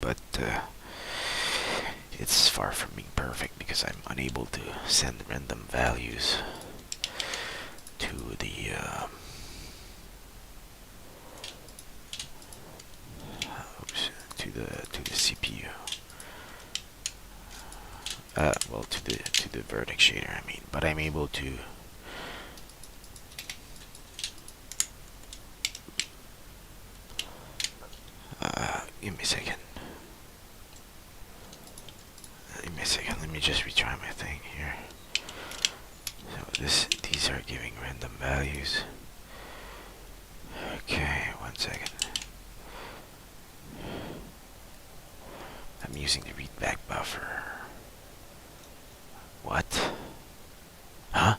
but it's far from being perfect because I'm unable to send random values to the to the CPU. Well, to the vertex shader, I mean, but I'm able to give me a second. Give me a second. Let me just retry my thing here. So these are giving random values. Okay, 1 second. I'm using the readback buffer. What? Huh?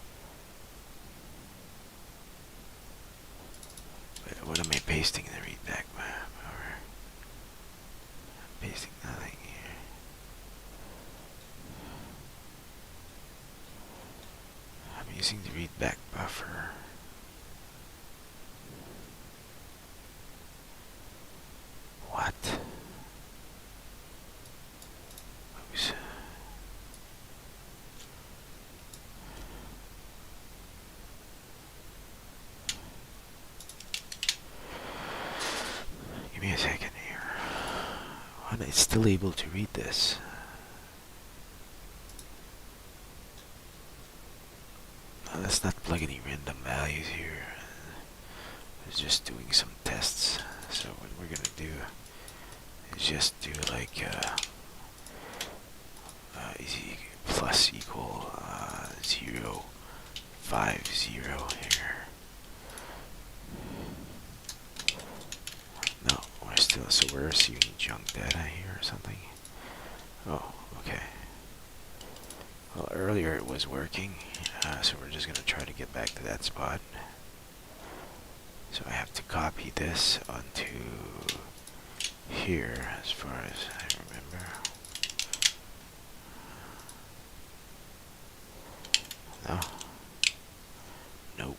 What am I pasting in the readback buffer? Pasting nothing here. I'm using the readback buffer. What? Oops. Give me a second here. What? It's still able to read this. Let's not plug any random values here. I was just doing some tests. So what we're gonna do is just do like plus equal 0, 5, 0 here. No, we're still, so we're receiving junk data here or something. Oh, okay. Well, earlier it was working, so we're just gonna try to get back to that spot. So I have to copy this onto here as far as I remember. No. Nope.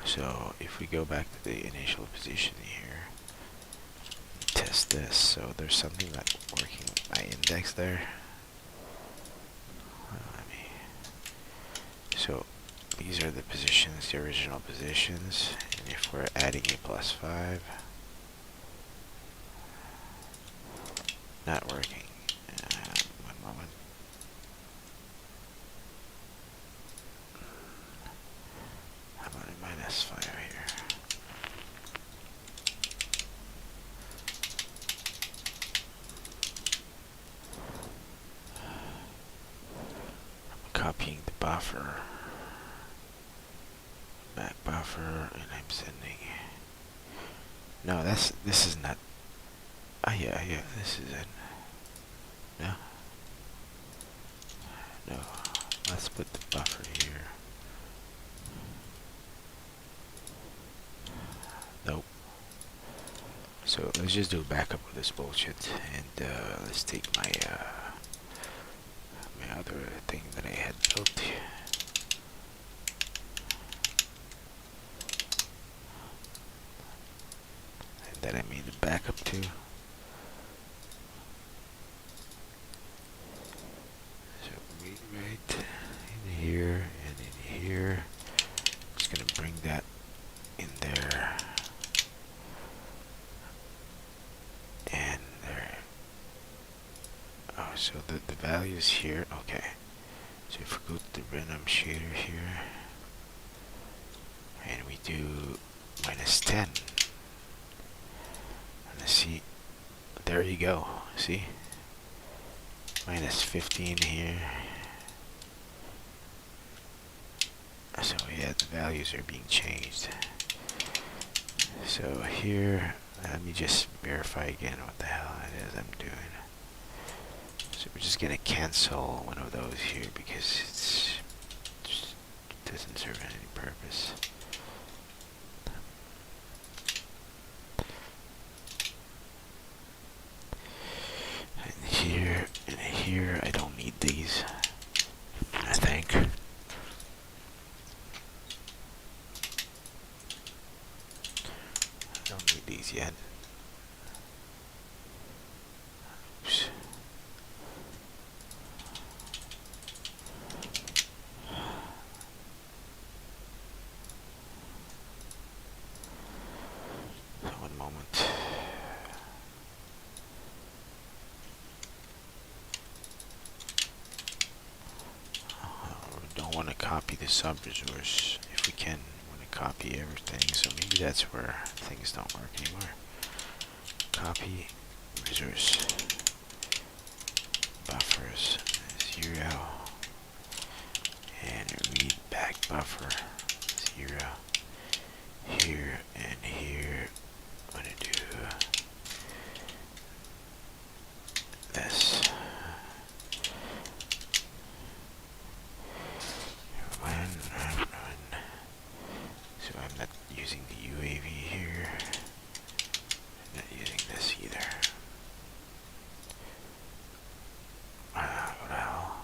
So if we go back to the initial position here, test this. So there's something not working with my index there. So these are the positions, the original positions, and if we're adding a +5, not working. One moment. How about a -5 here? I'm copying the buffer, back buffer, and I'm sending. No, this is not. Yeah, this is it. No. No. Let's put the buffer here. Nope. So let's just do a backup of this bullshit, and let's take my my other thing that I had built. And that I made a backup to. So right in here and in here. Just gonna bring that in there. And there. Oh, so the values here. Okay. So if we go to the random shader here, and we do -10. And see, there you go. See? -15 here. So yeah, the values are being changed. So here, let me just verify again what the hell it is I'm doing. So we're just gonna cancel one of those here because it's yet. Oops. One moment. We don't want to copy the sub-resource. If we can, we want to copy everything. So maybe that's where things don't work anymore. Copy resource buffers 0 and read back buffer 0 here and here. I'm gonna do this. Run. So I'm not using the UAV here. I'm not using this either. Well,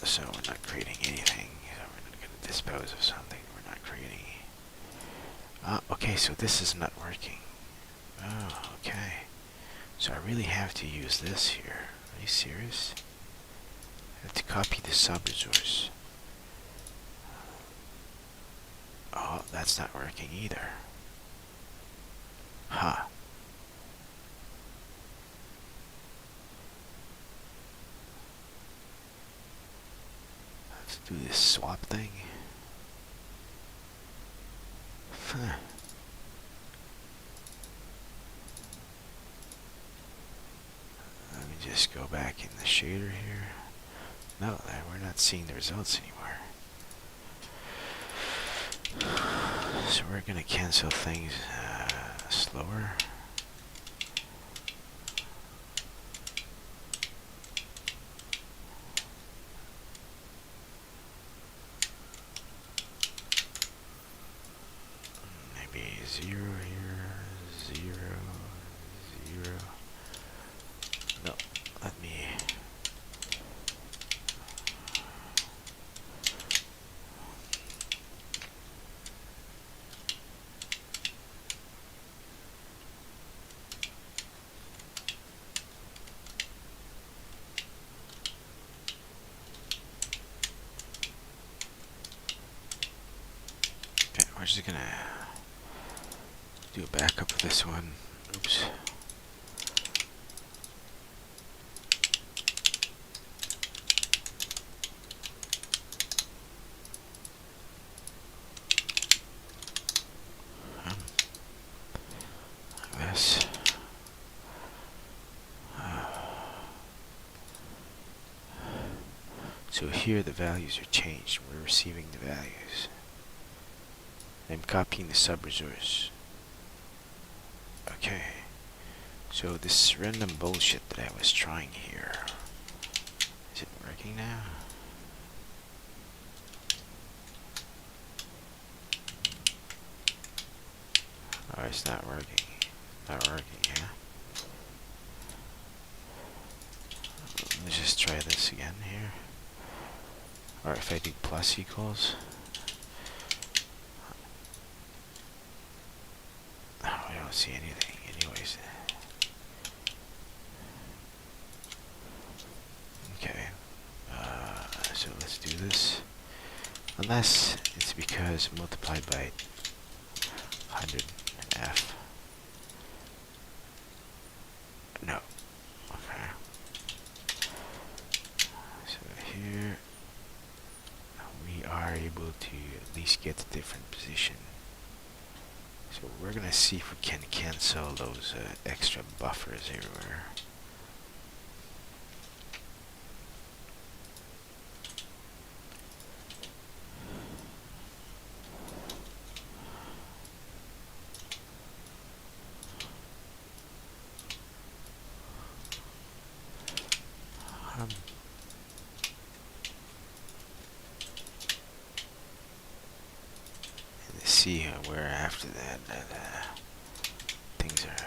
so we're not creating anything. So we're not going to dispose of something we're not creating. Okay, so this is not working. Oh, okay. So I really have to use this here. Are you serious? I have to copy the sub-resource. Oh, that's not working either. Huh. Let's do this swap thing. Huh. Let me just go back in the shader here. No, we're not seeing the results anymore. So we're gonna cancel things slower. Maybe 0 here, 0, 0. No, let me. Okay, we're just gonna do a backup of this one. Oops. Like this. So here the values are changed. We're receiving the values. I'm copying the sub-resource. Okay. So this random bullshit that I was trying here. Is it working now? Oh, it's not working. Not working, yeah? Let's just try this again here. Or if I do plus equals. Oh, I don't see anything anyways. Okay. So let's do this. Unless it's because multiplied by 100F. No. Okay. So here we are able to at least get a different position. So we're gonna see if we can cancel those extra buffers everywhere. See where after that things are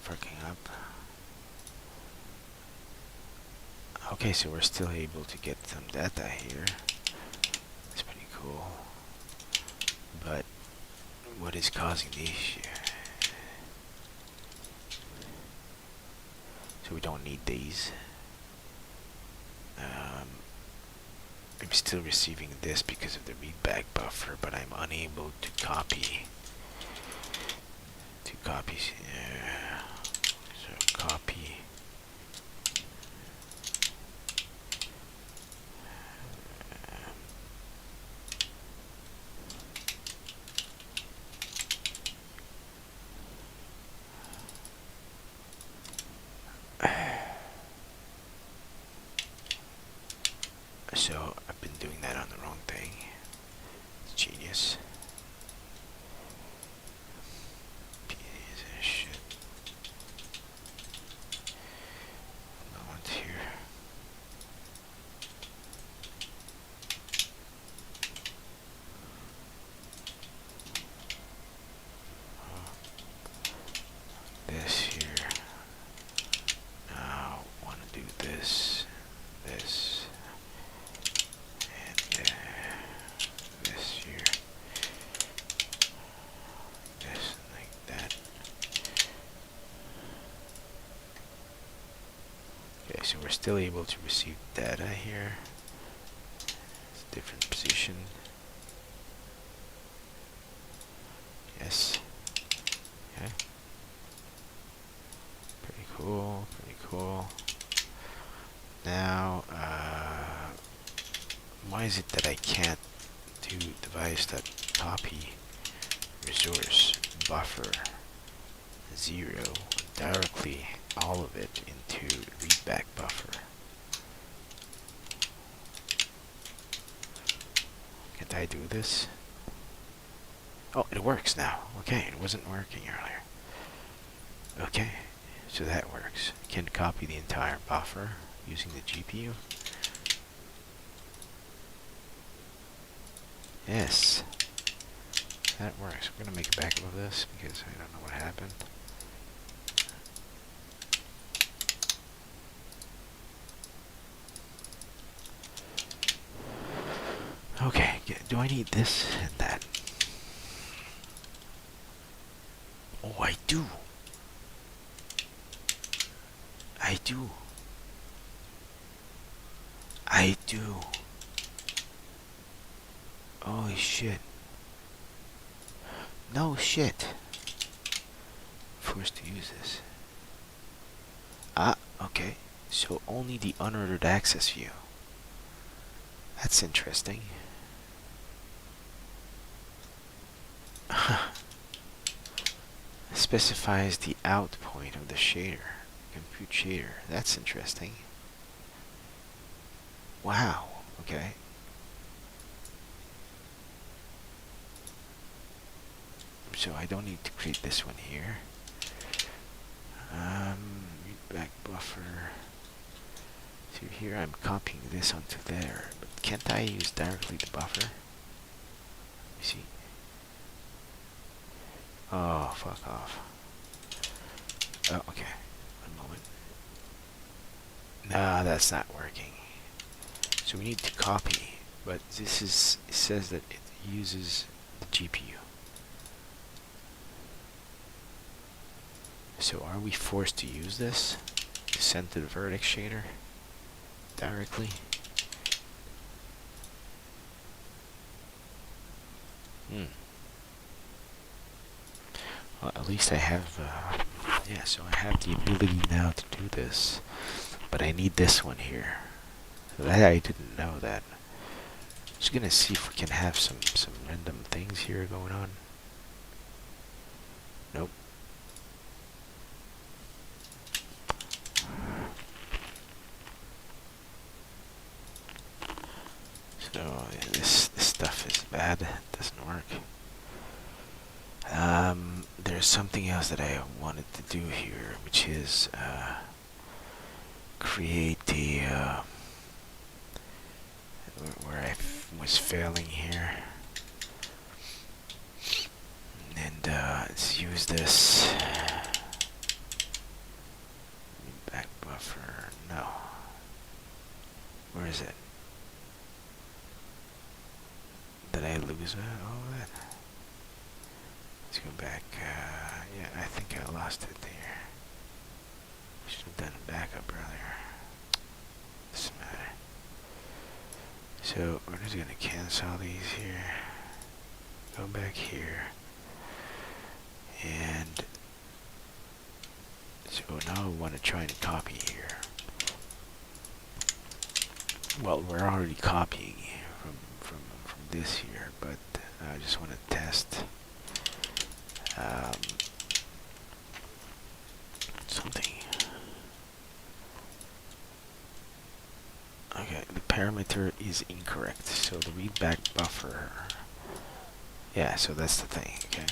fucking up. Okay, so we're still able to get some data here. That's pretty cool. But what is causing the issue. So we don't need these. I'm still receiving this because of the readback buffer, but I'm unable to copy. Two copies. So copy. So I've been doing that on the wrong thing. It's genius. Piece of shit. No one's here. This here. Now want to do this, this, and this here, this like that. Okay, so we're still able to receive data here. It's a different position. Yes. Okay. Pretty cool, pretty cool. Now, why is it that I can't do device.copy resource buffer 0 directly all of it into readback buffer? Can't I do this? Oh, it works now. Okay, it wasn't working earlier. Okay, so that works. I can copy the entire buffer using the GPU. Yes, that works. I'm gonna make a backup of this because I don't know what happened. Okay, do I need this and that? Oh, I do. I do. I do. Holy shit. No shit. Forced to use this. Ah, okay. So only the unordered access view. That's interesting. Specifies the out point of the shader. Compute shader. That's interesting. Wow. Okay. So I don't need to create this one here. Readback buffer. So here I'm copying this onto there, but can't I use directly the buffer? You see? Oh, fuck off. Oh, okay. One moment. Nah, that's not working. So we need to copy, but this is, it says that it uses the GPU. So are we forced to use this to send to the vertex shader directly? Well, at least I have, yeah, so I have the ability now to do this, but I need this one here. So that I didn't know that. Just gonna see if we can have some random things here going on. Nope. So yeah, this stuff is bad. It doesn't work. There's something else that I wanted to do here, which is create the where I was failing here, and let's use this back buffer. No, where is it? Did I lose all that? Let's go back. Yeah, I think I lost it there. Should have done a backup earlier. Doesn't matter. So we're just gonna cancel these here. Go back here. And so now we want to try and copy here. Well, we're already copying from this here, but I just want to test something. Okay, the parameter is incorrect. So the readback buffer. Yeah, so that's the thing. Okay,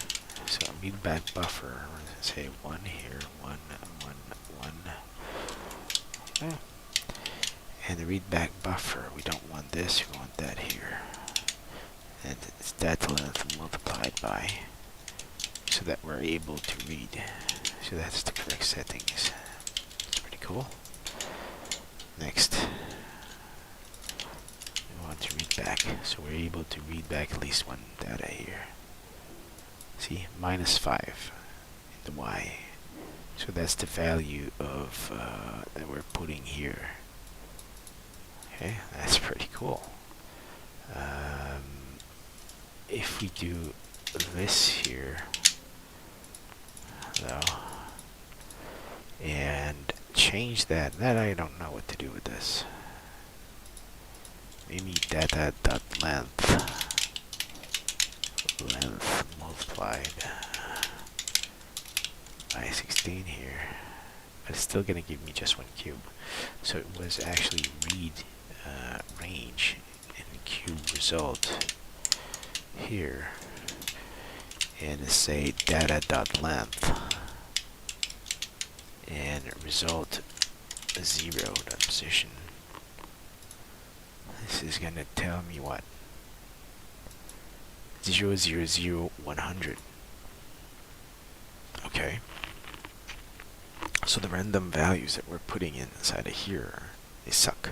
so readback buffer. We're gonna say 1 here, 1, 1, 1. Okay. And the readback buffer, we don't want this, we want that here. And it's data length multiplied by, so that we're able to read. So that's the correct settings. It's pretty cool. Next, we want to read back, so we're able to read back at least one data here. See, -5 in the Y. So that's the value of that we're putting here. Okay, that's pretty cool. If we do this here, though, and change that I don't know what to do with this. Maybe data.length multiplied by 16 here, but it's still gonna give me just 1 cube. So it was actually read range and cube result here, and say data.length and result 0.position. This is gonna tell me what? 0, 0, 0, 100. Okay. So the random values that we're putting inside of here, they suck.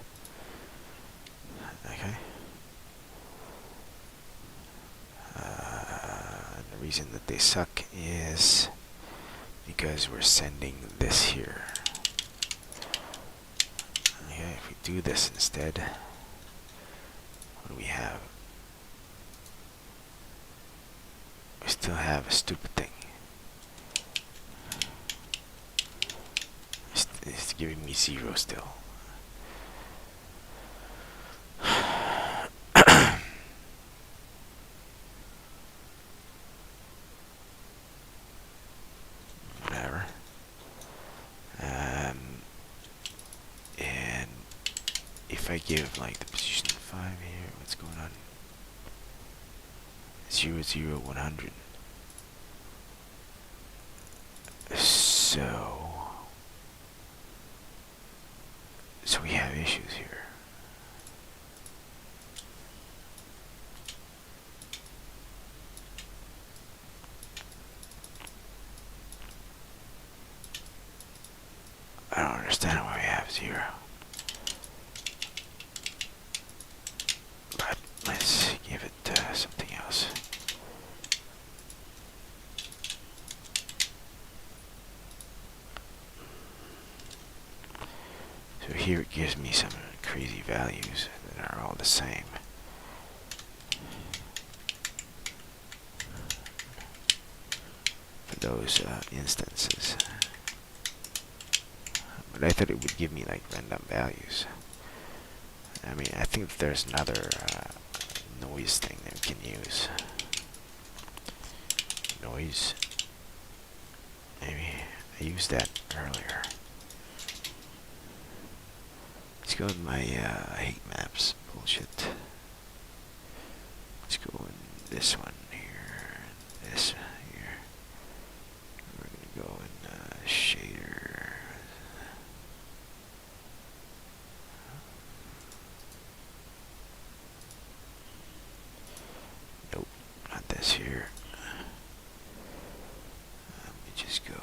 Okay. The reason that they suck is because we're sending this here. Okay, if we do this instead, what do we have? We still have a stupid thing. It's giving me 0 still. Whatever. And if I give like the position 5 here, what's going on? 0, 0, 100. So we have issues here. I don't understand why we have 0. But let's give it something else. So here it gives me some crazy values that are all the same. For those instances. But I thought it would give me like random values. I mean, I think that there's another noise thing that we can use. Noise. Maybe I used that earlier. Let's go with my hate maps bullshit. Let's go in this one here, and this here. We're gonna go in shader. Nope, not this here. Let me just go in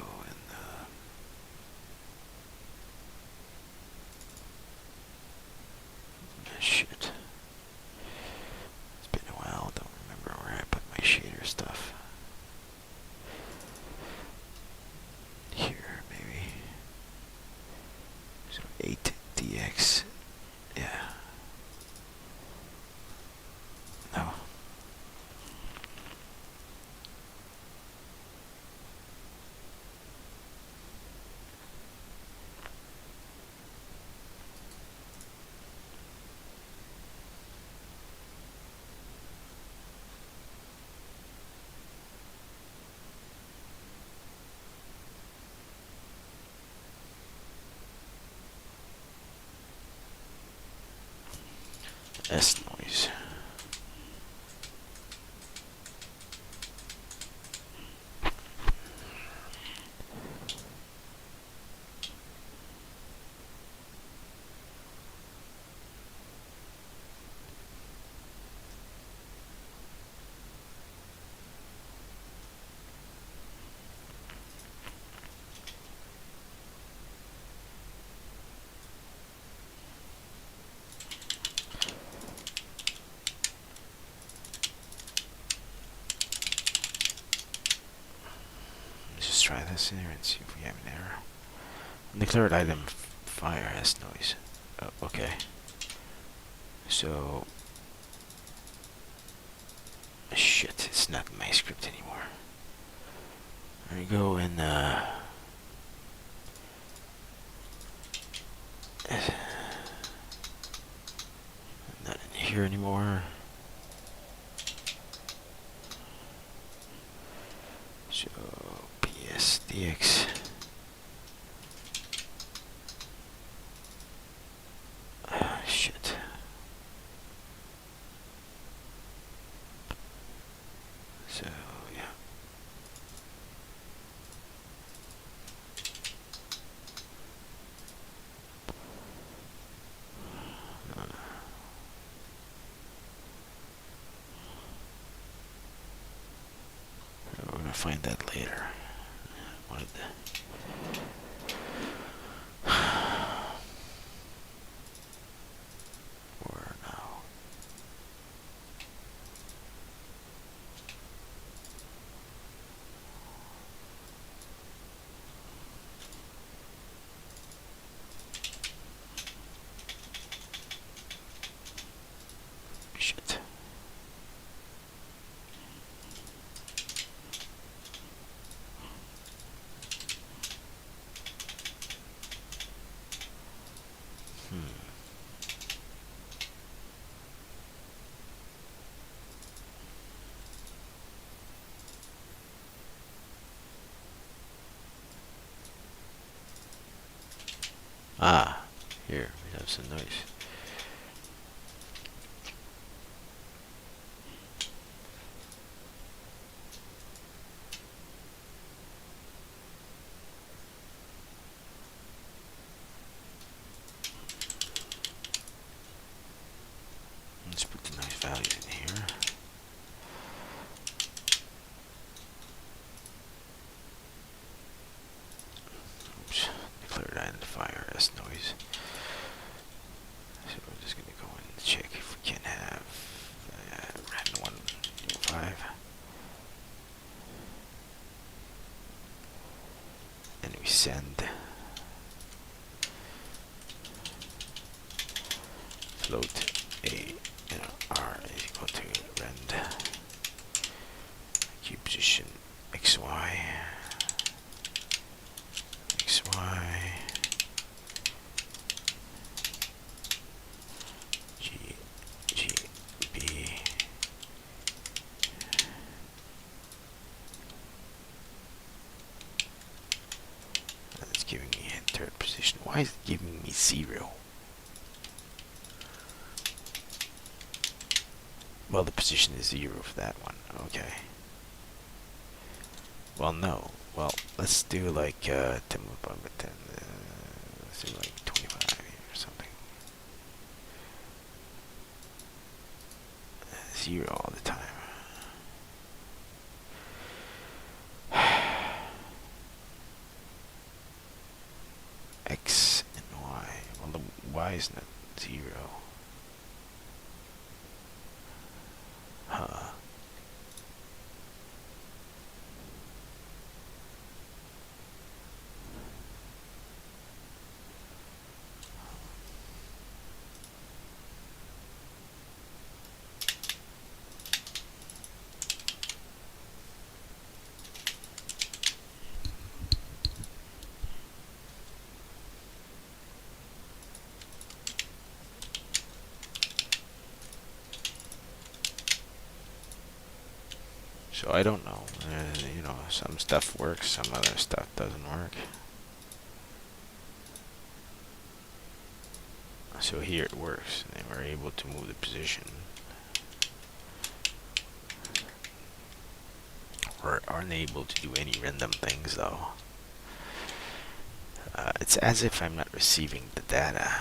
shit. It's been a while, don't remember where I put my shader stuff. S noise. Try this in here and see if we have an error. Declared item fire S noise. Oh, okay. So shit, it's not my script anymore. There we go, and not in here anymore. So PSDX. Shit. So yeah. We're gonna find that later. What? Where now? Shit. Ah, here we have some noise. Let's put the nice values in here. Oops, declared identifier S noise. So we're just gonna go and check if we can have random 105. And we send float a r is equal to rend q position xy g b. That's giving me a third position. Why is it giving me 0? Well, the position is 0 for that one. Okay. Well, no. Well, let's do like 10, let's do like 25 or something. 0 all the time. X and Y. Well, the Y is not 0. Huh. So I don't know. You know, some stuff works, some other stuff doesn't work. So here it works, and we're able to move the position. We're unable to do any random things though. It's as if I'm not receiving the data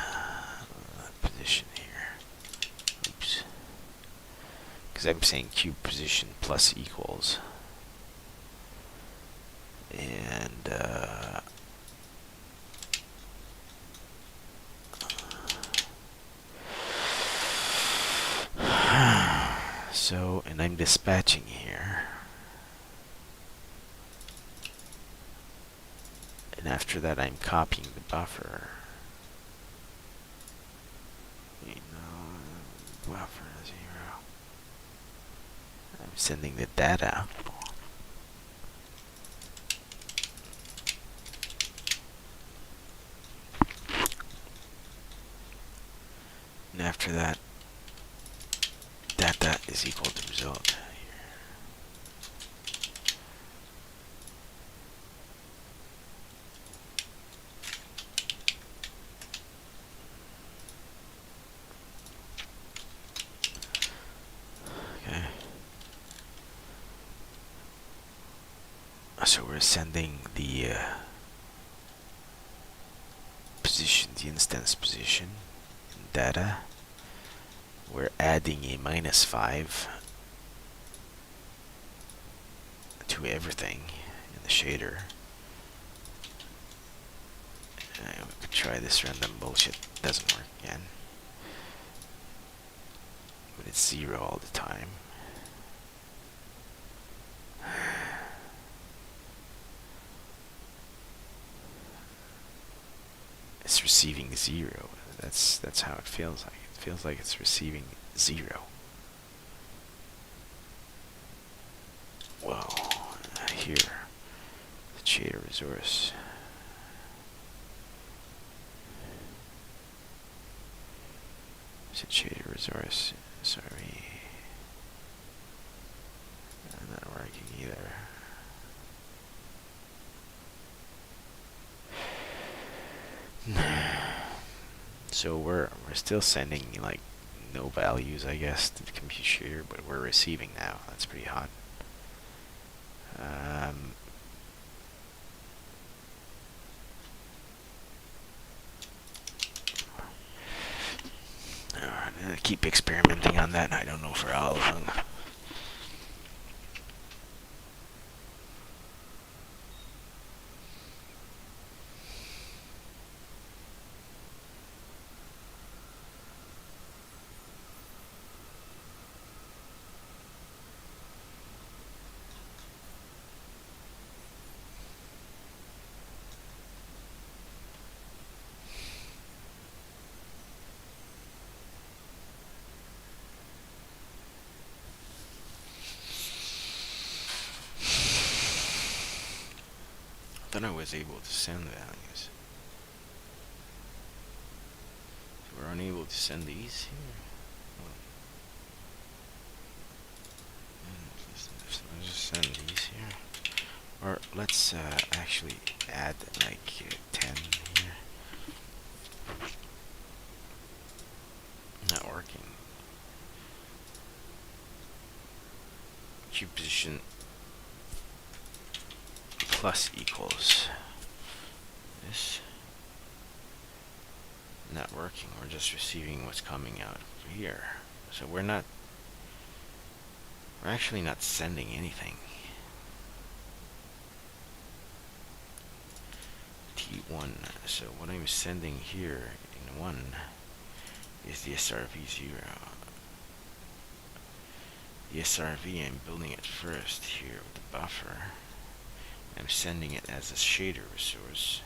position here. Oops. Because I'm saying cube position plus equals. And so, and I'm dispatching here. And after that, I'm copying the buffer. Buffer 0. I'm sending the data. And after that, data is equal to result. Okay. So we're sending the position, the instance position, data. We're adding a -5 to everything in the shader. We could try this random bullshit. Doesn't work again. But it's 0 all the time. It's receiving 0. That's how it feels like. It feels like it's receiving 0. Well, here, the shader resource. Is it shader resource? Sorry. Not working either. So we're still sending like no values, I guess, to the computer, but we're receiving now. That's pretty hot. I'm gonna keep experimenting on that. I don't know for how long. Then I was able to send values. So we're unable to send these here. Let's just send these here. Or let's actually add like 10 here. Not working. Cube position plus equals this. Not working. We're just receiving what's coming out here. So we're actually not sending anything. T1. So what I'm sending here in 1 is the SRV 0. The SRV, I'm building it first here with the buffer. I'm sending it as a shader resource.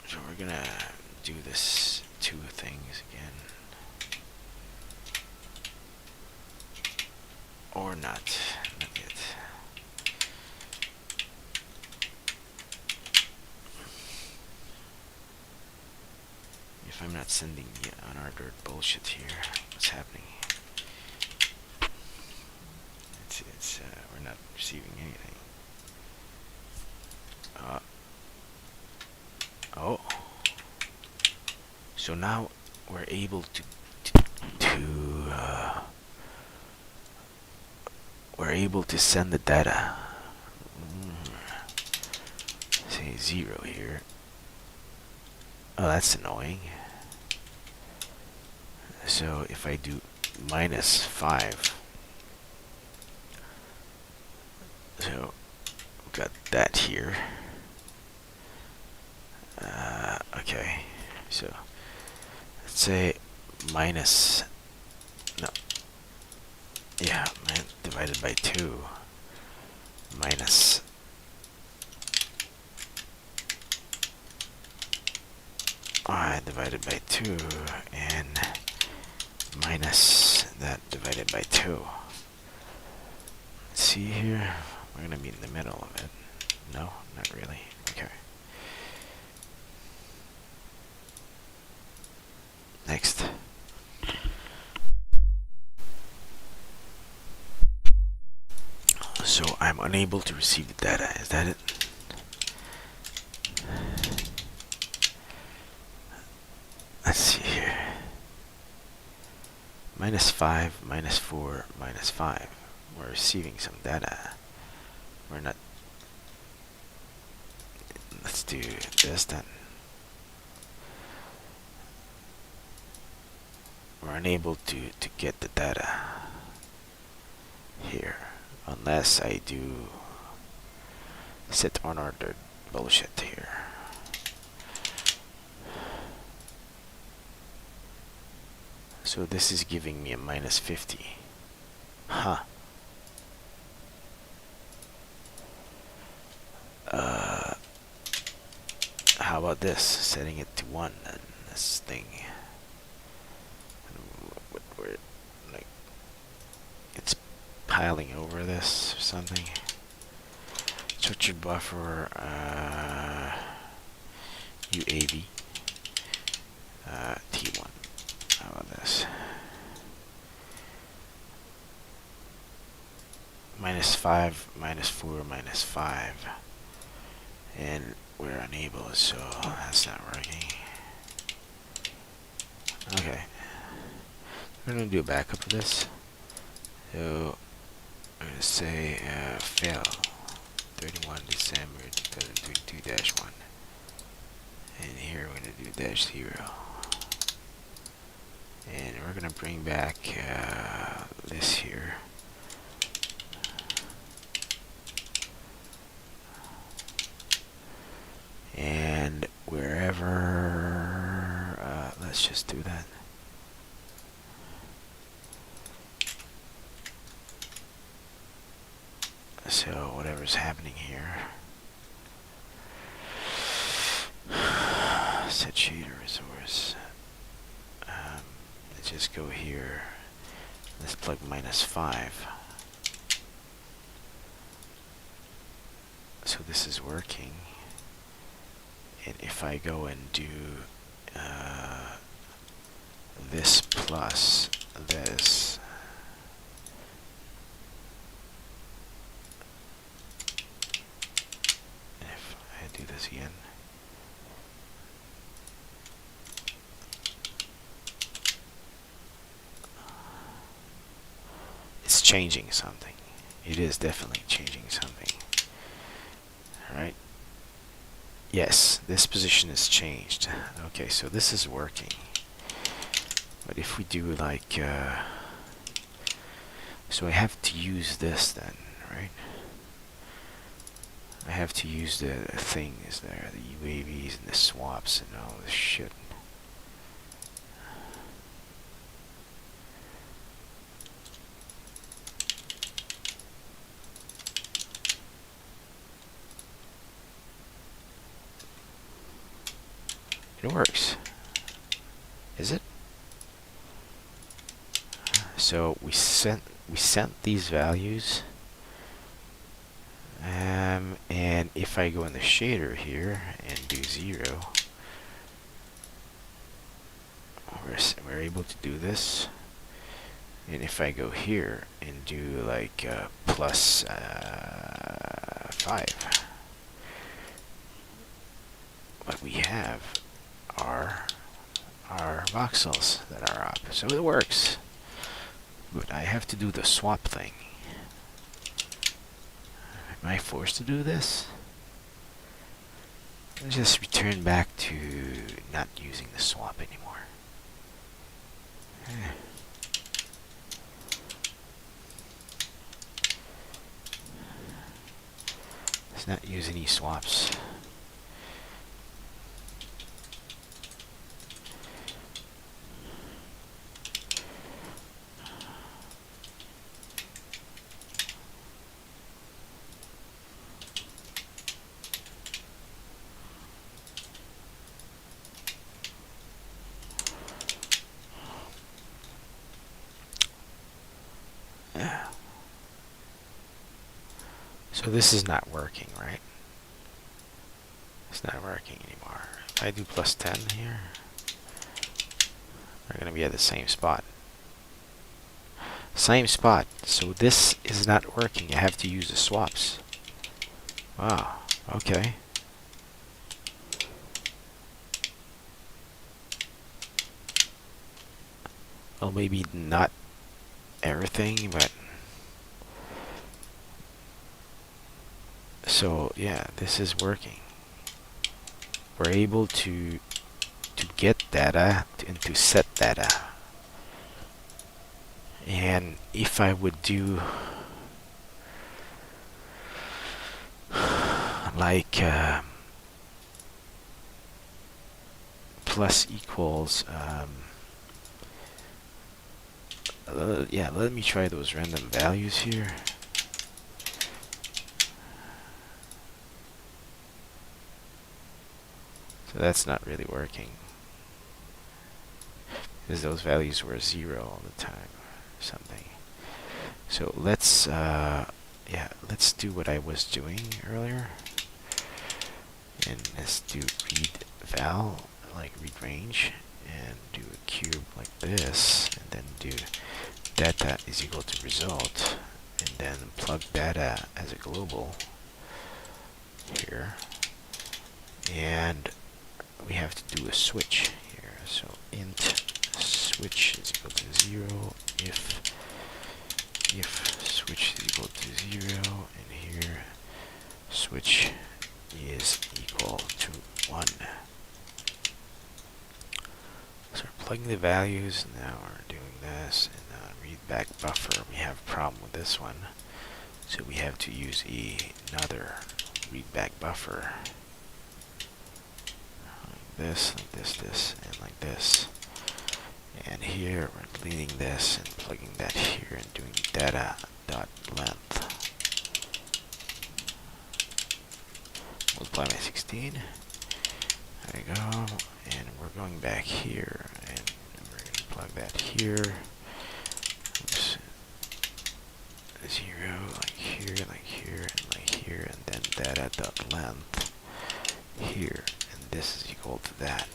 So we're gonna do this 2 things again. Or not yet. If I'm not sending the unordered bullshit here, what's happening? works. We're not receiving anything. Oh, so now we're able to we're able to send the data. Say 0 here. Oh, that's annoying. So if I do -5, so we've got that here. Okay, so let's say divided by 2 minus I divided by 2 and minus that divided by 2. Let's see here, we're gonna be in the middle of it. No, not really. Okay. Next. So I'm unable to receive the data. Is that it? Let's see here. -5, -4, -5. We're receiving some data. We're not. Let's do this then. We're unable to get the data here unless I do set unordered bullshit here. So this is giving me a -50. Huh. How about this? Setting it to 1 and this thing. We're like, it's piling over this or something. Structured buffer, UAV, T1. How about this? -5, -4, -5. And we're unable, so that's not working. Okay. We're going to do a backup of this. So, I'm going to say fail 31 December 2022-1. And here we're going to do -0. And we're going to bring back this here. And wherever, let's just do that. So whatever's happening here, set shader resource. Let's just go here. Let's plug -5. So this is working. And if I go and do this plus this, and if I do this again, it's changing something. It is definitely changing something. Alright? Yes, this position has changed. Okay, so this is working. But if we do like, so I have to use this then, right? I have to use the things there, the UAVs and the swaps and all this shit. It works. Is it? So we sent these values, and if I go in the shader here and do 0, we're able to do this. And if I go here and do like plus 5. What we have are our voxels that are up. So it works. But I have to do the swap thing. Am I forced to do this? Let's just return back to not using the swap anymore. Let's not use any swaps. So this is not working, right? It's not working anymore. If I do plus 10 here, we're going to be at the same spot. Same spot. So this is not working. I have to use the swaps. Wow. Okay. Well, maybe not everything, but so yeah, this is working. We're able to get data and to set data. And if I would do like plus equals yeah, let me try those random values here. So that's not really working, because those values were 0 all the time or something. So let's yeah, let's do what I was doing earlier, and let's do read val, like read range, and do a cube like this, and then do data is equal to result, and then plug data as a global here, and we have to do a switch here. So int switch is equal to 0 if switch is equal to 0, and here switch is equal to 1. So we're plugging the values. Now we're doing this, and read back buffer. We have a problem with this one, so we have to use another read back buffer. Like this, and like this. And here we're deleting this and plugging that here and doing data dot length. Multiply by 16. There we go. And we're going back here, and we're going to plug that here. Oops. 0, like here, like here, and like here, and then data dot length here, and this is equal to that.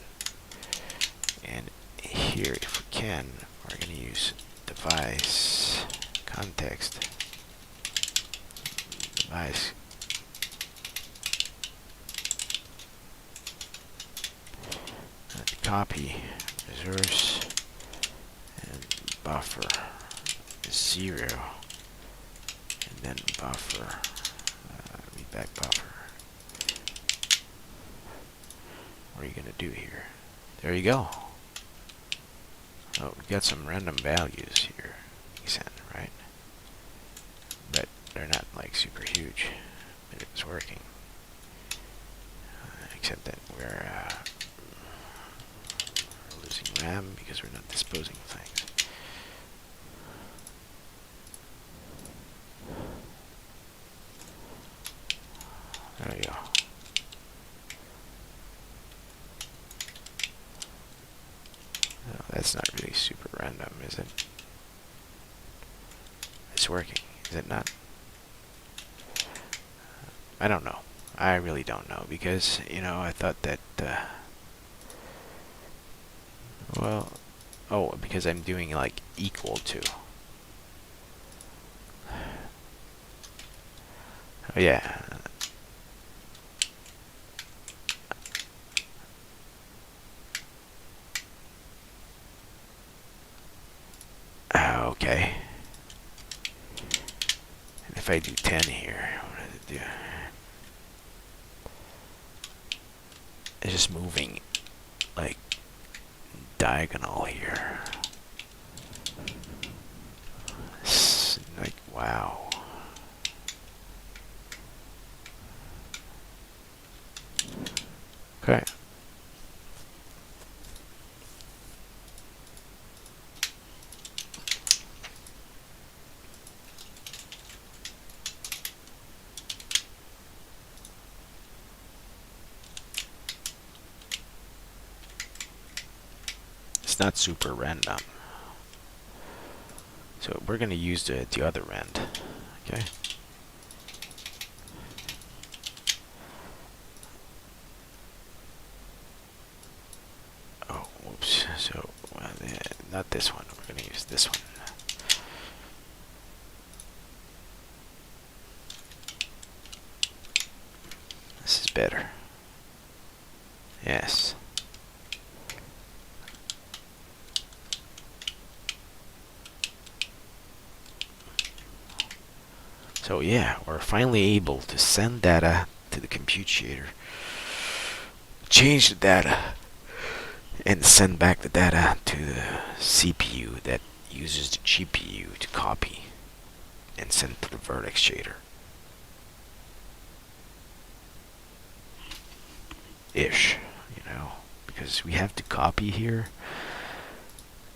And here, if we can, we're going to use device context, device copy resource, and buffer is 0, and then buffer read back buffer. What are you going to do here? There you go. Oh, we got some random values here, right? But they're not like super huge. But it was working. Except that we're losing RAM because we're not disposing of things. There we go. Oh, that's not really super random, is it? It's working, is it not? I don't know. I really don't know, because, you know, I thought that, well, oh, because I'm doing like equal to. Oh yeah. Okay. And if I do 10 here, what does it do? It's just moving like diagonal here. It's like, wow. Okay. It's not super random. So we're going to use the other end. Okay. Oh, whoops. So not this one. We're going to use this one. This is better. Yes. So yeah, we're finally able to send data to the compute shader, change the data, and send back the data to the CPU that uses the GPU to copy and send to the vertex shader. Ish, because we have to copy here.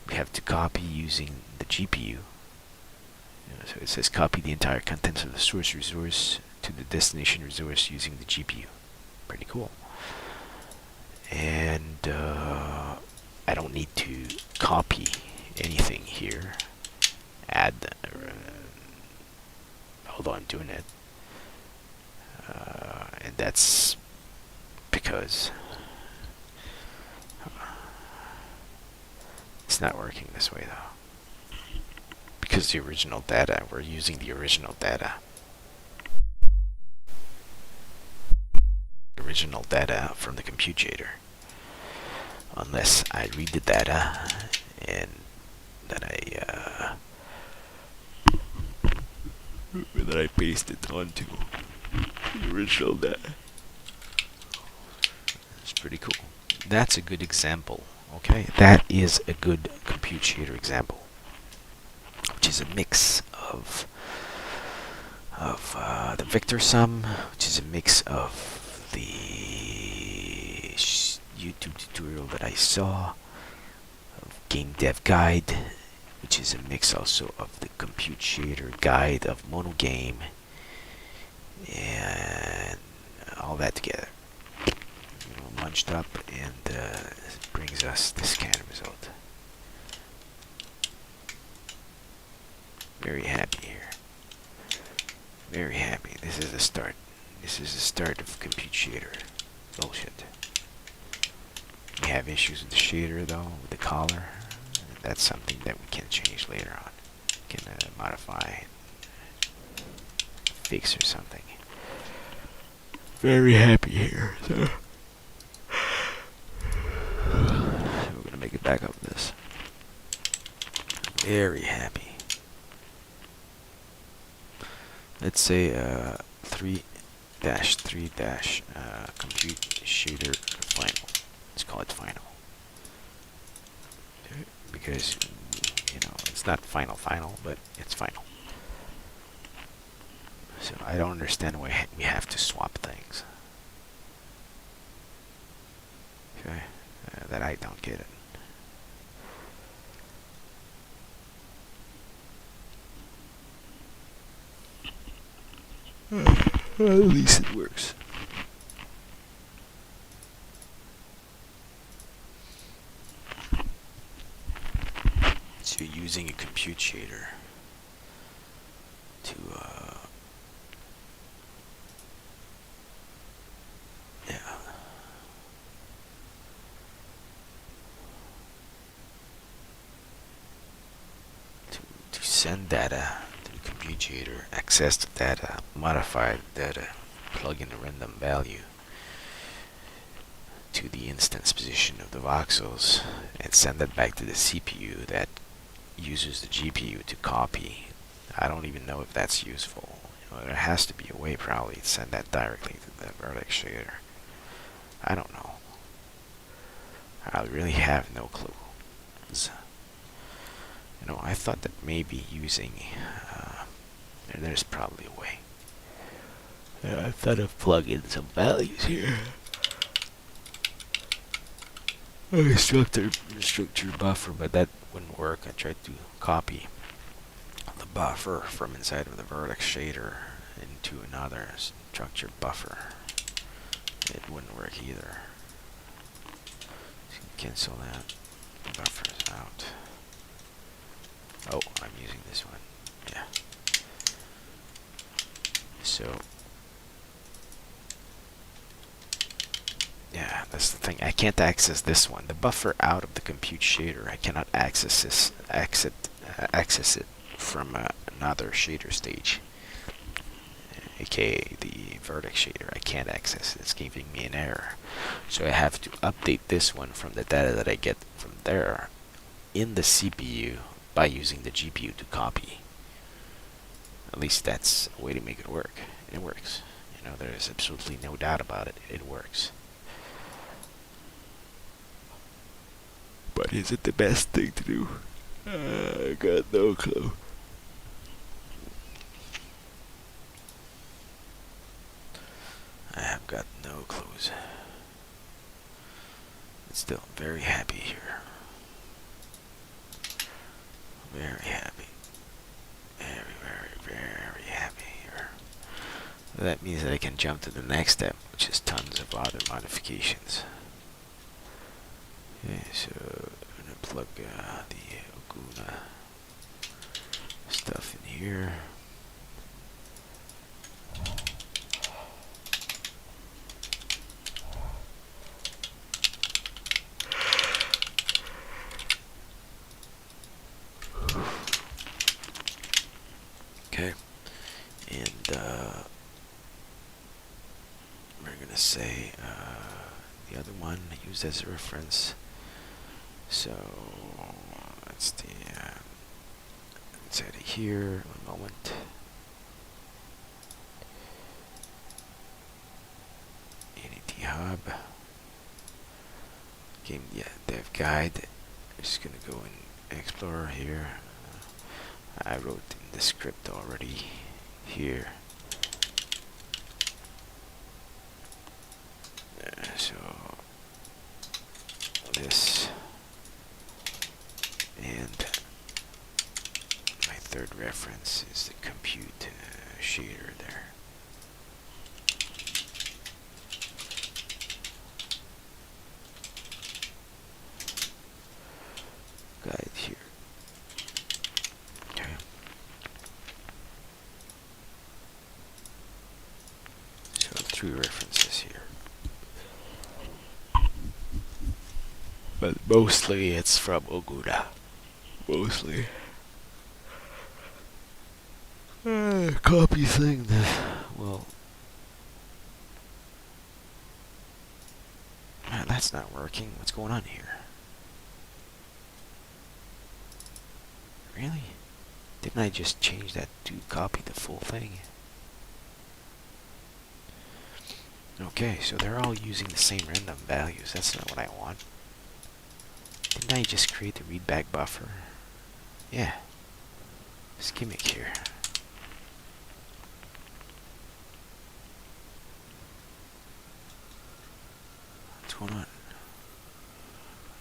We have to copy using the GPU. So it says copy the entire contents of the source resource to the destination resource using the GPU. Pretty cool. And I don't need to copy anything here. Add, although I'm doing it. And that's because it's not working this way though. Because the original data, we're using the original data. Original data from the compute shader. Unless I read the data and then I paste it onto the original data. It's pretty cool. That's a good example. Okay, that is a good compute shader example, which is a mix of the vector sum, which is a mix of the YouTube tutorial that I saw, of game dev guide, which is a mix also of the compute shader guide of monogame, and all that together, munched up, and brings us this kind of result. Very happy here. Very happy. This is the start. This is the start of compute shader bullshit. We have issues with the shader though, with the collar. That's something that we can change later on. We can modify, fix or something. Very happy here. So we're gonna make it back up this. Very happy. Let's say 3-3- compute shader final. Let's call it final. Because, it's not final, but it's final. So I don't understand why we have to swap things. Okay, that I don't get it. At least it works. So you're using a compute shader to to send data to the Jitter, access the data, modify the data, plug in a random value to the instance position of the voxels, and send that back to the CPU that uses the GPU to copy. I don't even know if that's useful. There has to be a way probably to send that directly to the vertex shader. I don't know. I really have no clue. You know, I thought that maybe using there's probably a way. I thought of plugging in some values here. Structure buffer, but that wouldn't work. I tried to copy the buffer from inside of the vertex shader into another structure buffer. It wouldn't work either. Cancel that. Buffer's out. Oh, I'm using this one. Yeah. So, yeah, that's the thing. I can't access this one. The buffer out of the compute shader. I cannot access this. Access it from another shader stage, aka the vertex shader. I can't access it. It's giving me an error. So I have to update this one from the data that I get from there in the CPU by using the GPU to copy. At least that's a way to make it work. And it works. You know, there is absolutely no doubt about it. It works. But is it the best thing to do? I got no clue. I have got no clues. But still, I'm very happy here. Very happy. Very happy here. That means that I can jump to the next step, which is tons of other modifications. Okay, so I'm gonna plug the Oguna stuff in here. Okay, and we're gonna say the other one used as a reference. So that's the inside of here. One moment. Unity Hub. Game dev guide. I'm just gonna go in Explorer here. I wrote in the script already here. So this and my third reference is the compute shader there. Guide here. Okay. So 3 references here. But mostly it's from Oguna. Mostly. Copy thing that, well, man, that's not working. What's going on here? Really? Didn't I just change that to copy the full thing? Okay, so they're all using the same random values. That's not what I want. Didn't I just create the readback buffer? Yeah. This gimmick here. What's going on?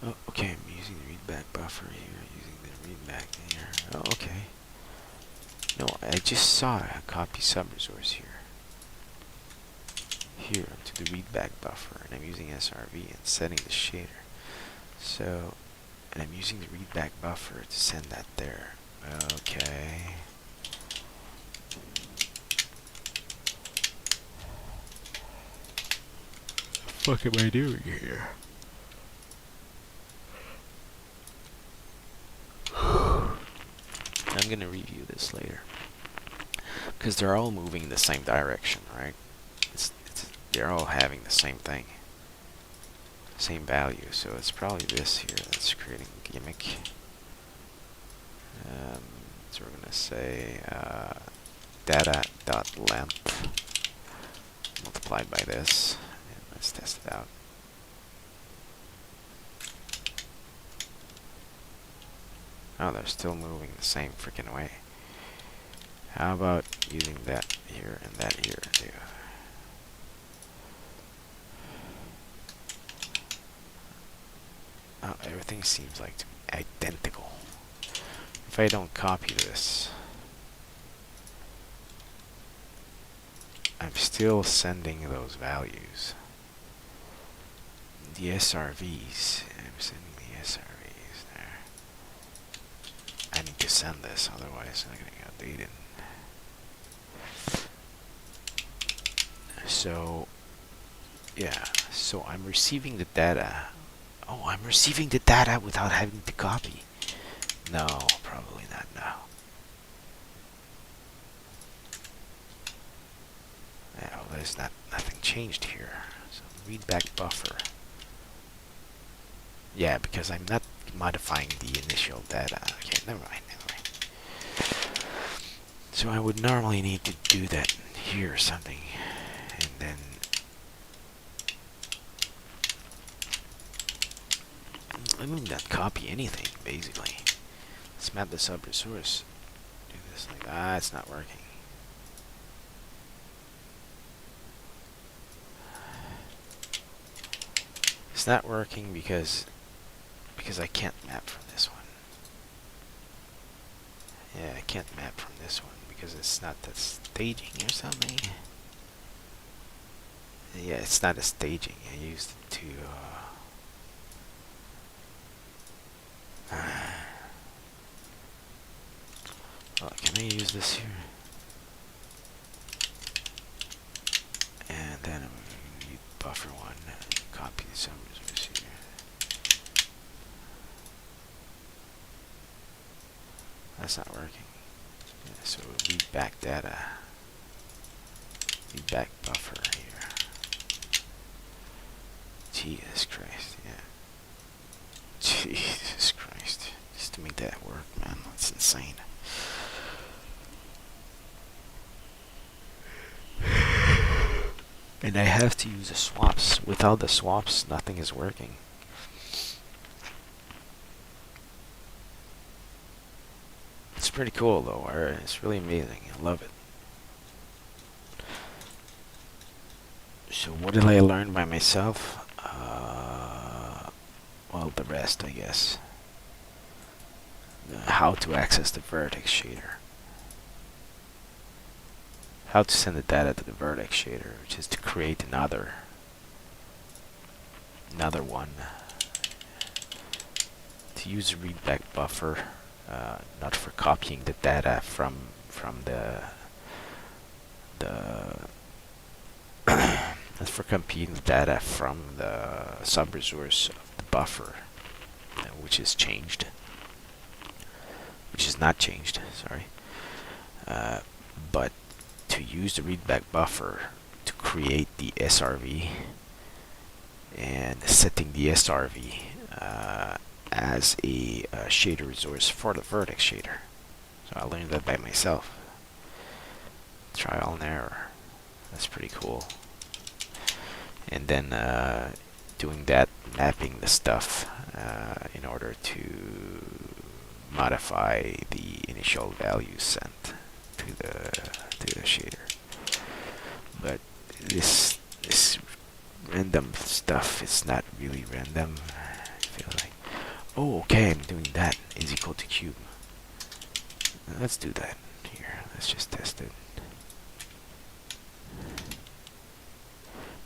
Oh, okay, I'm using the readback buffer here, using the readback here. Oh, okay. No, I just saw a copy subresource here. Here, to the readback buffer, and I'm using SRV and setting the shader. So, and I'm using the readback buffer to send that there. Okay. What the fuck am I doing here? I'm gonna review this later. because they're all moving in the same direction, right? They're all having the same thing, same value. So it's probably this here that's creating a gimmick. So we're gonna say data.length multiplied by this, and let's test it out. Oh, they're still moving the same freaking way. How about using that here and that here too? Oh, everything seems like to be identical. If I don't copy this, I'm still sending those values. The SRVs, I'm sending the SRVs there. I need to send this, otherwise it's not going to get updated. So, yeah, so I'm receiving the data. Oh, I'm receiving the data without having to copy. No, probably not now. Yeah, well, there's nothing changed here. So readback buffer. Yeah, because I'm not modifying the initial data. Okay, never mind. So I would normally need to do that here or something, and then I mean not copy anything basically. Let's map the sub resource. Do this like that. It's not working. It's not working because I can't map from this one. Yeah, I can't map from this one because it's not the staging or something. Yeah, it's not a staging. I used it to well, can I use this here? And then I'm going to use buffer one, copy the sub resource here. That's not working. Yeah, so read back data. Read back buffer here. Jesus Christ, yeah. Jesus Christ. Just to make that work, man. That's insane. And I have to use the swaps. Without the swaps, nothing is working. It's pretty cool though. It's really amazing. I love it. So what did I learn by myself? Well, the rest, I guess. How to access the vertex shader. How to send the data to the vertex shader, which is to create another one. To use a readback buffer, not for copying the data from the not for copying the data from the sub resource of the buffer, which is changed, which is not changed. Sorry, but to use the readback buffer to create the SRV and setting the SRV as a shader resource for the vertex shader. So I learned that by myself. Trial and error. That's pretty cool. And then doing that, mapping the stuff in order to modify the initial values sent to the shader. But this random stuff is not really random. I feel like, oh, okay, I'm doing that is equal to cube. Let's do that here. Let's just test it.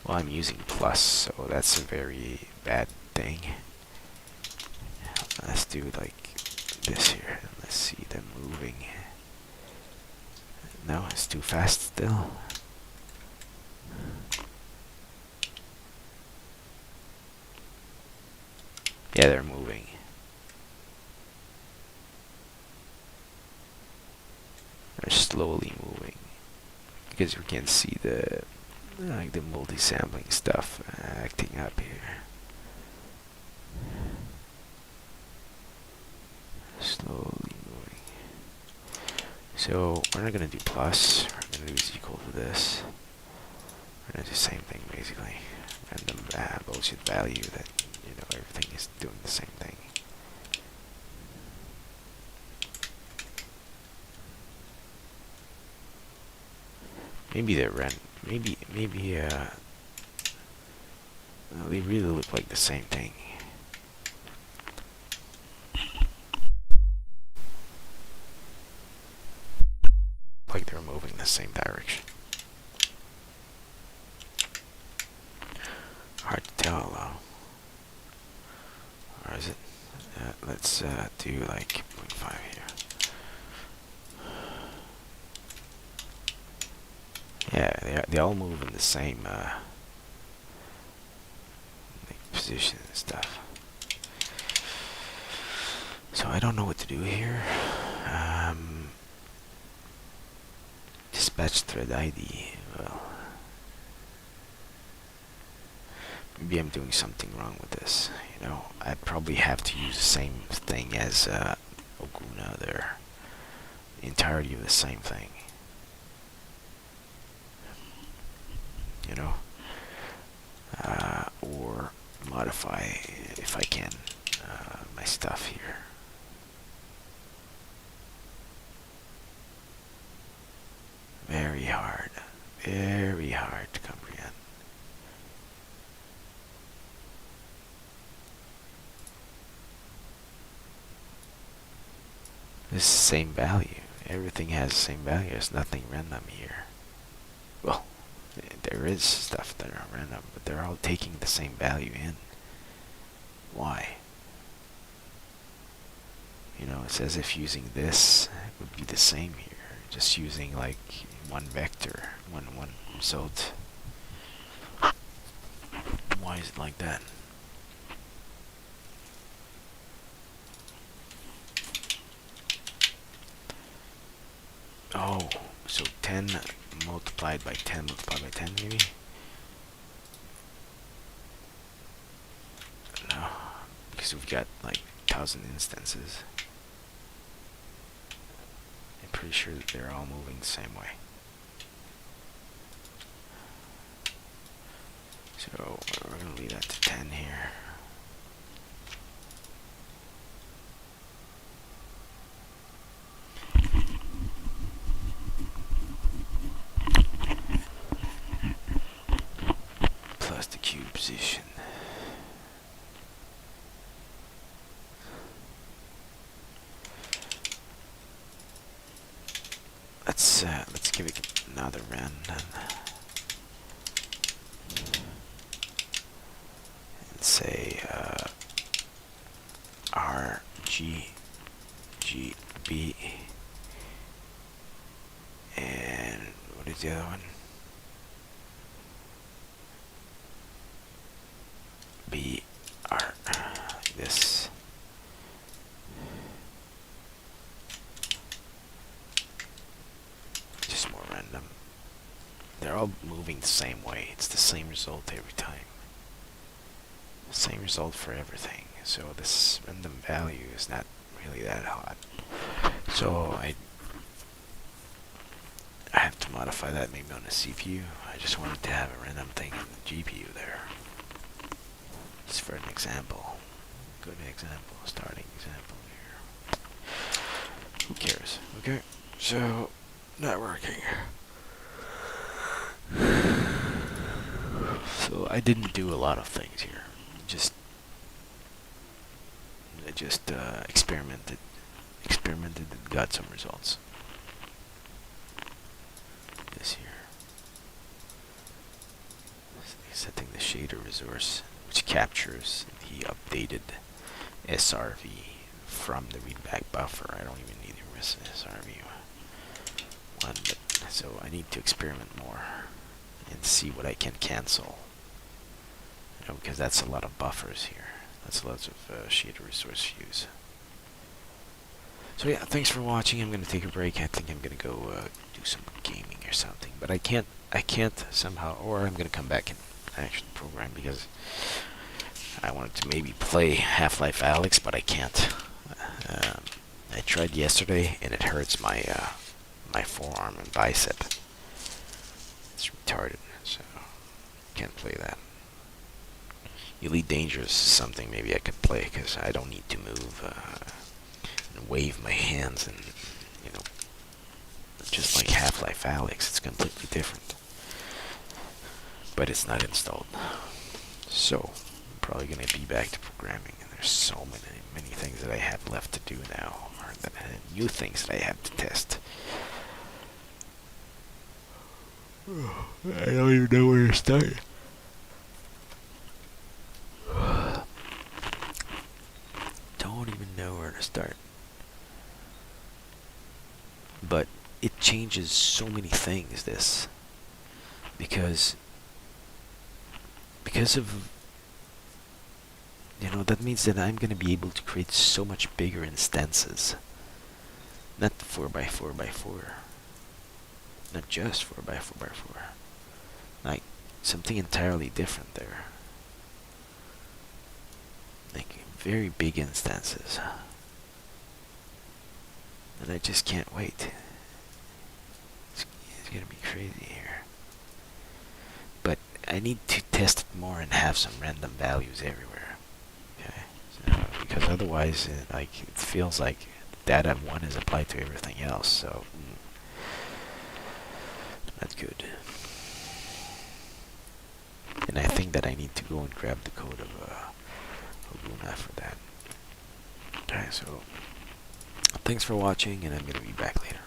Well, I'm using plus, so that's a very bad thing. Let's do like this here. Let's see them moving. No, it's too fast still. Yeah, they're moving. They're slowly moving. because we can see the like the multi-sampling stuff acting up here. Slowly moving. So we're not gonna do plus. We're gonna do is equal to this. We're gonna do the same thing basically. Random bullshit value that everything is doing the same thing. Maybe they're maybe they really look like the same thing. Like they're moving in the same direction. Hard to tell though. Or is it? Let's do like 0.5 here. Yeah, they all move in the same like position and stuff. So I don't know what to do here. Dispatch thread ID. Well, maybe I'm doing something wrong with this. I probably have to use the same thing as Oguna there. The entirety of the same thing. Or modify, if I can, my stuff here. Very hard to comprehend. This is the same value. Everything has the same value. There's nothing random here. Well, there is stuff that are random, but they're all taking the same value in. Why? It says if using this, it would be the same here. Just using like one vector, one result. Why is it like that? Oh, so 10 multiplied by 10 multiplied by 10 maybe? No, because we've got like 1,000 instances. I'm pretty sure that they're all moving the same way. So we're going to leave that to 10 here. Plus the cube position. Let's give it another run then. And say R G G B, and what is the other one? B R, like this. Just more random. They're all moving the same way. It's the same result every time. Same result for everything. So this random value is not really that hot. So I have to modify that maybe on the CPU. I just wanted to have a random thing in the GPU there. Just for an example. Good example, starting example here. Who cares? Okay, so not working. So I didn't do a lot of things here. I just experimented and got some results. This here. Setting the shader resource, which captures the updated SRV from the readback buffer. I don't even need the SRV one, but so I need to experiment more and see what I can cancel. Because that's a lot of buffers here. That's lots of shader resource views. So yeah, thanks for watching. I'm gonna take a break. I think I'm gonna go do some gaming or something. But I can't somehow, or I'm gonna come back and actually program because I wanted to maybe play Half-Life Alyx, but I can't. I tried yesterday and it hurts my my forearm and bicep. It's retarded, so can't play that. Elite Dangerous is something maybe I could play because I don't need to move and wave my hands and, you know, just like Half-Life Alyx, it's completely different. But it's not installed. So, I'm probably going to be back to programming, and there's so many things that I have left to do now, or new things that I have to test. I don't even know where to start. Don't even know where to start. But it changes so many things, this. Because of, you know, that means that I'm going to be able to create so much bigger instances. Not 4x4x4. Not just 4x4x4. Like, something entirely different there. Like, very big instances. And I just can't wait. It's gonna be crazy here. But I need to test it more and have some random values everywhere. Okay? So, because otherwise, it feels like data 1 is applied to everything else, so not good. And I think that I need to go and grab the code of Luna for that. Okay, so thanks for watching, and I'm gonna be back later.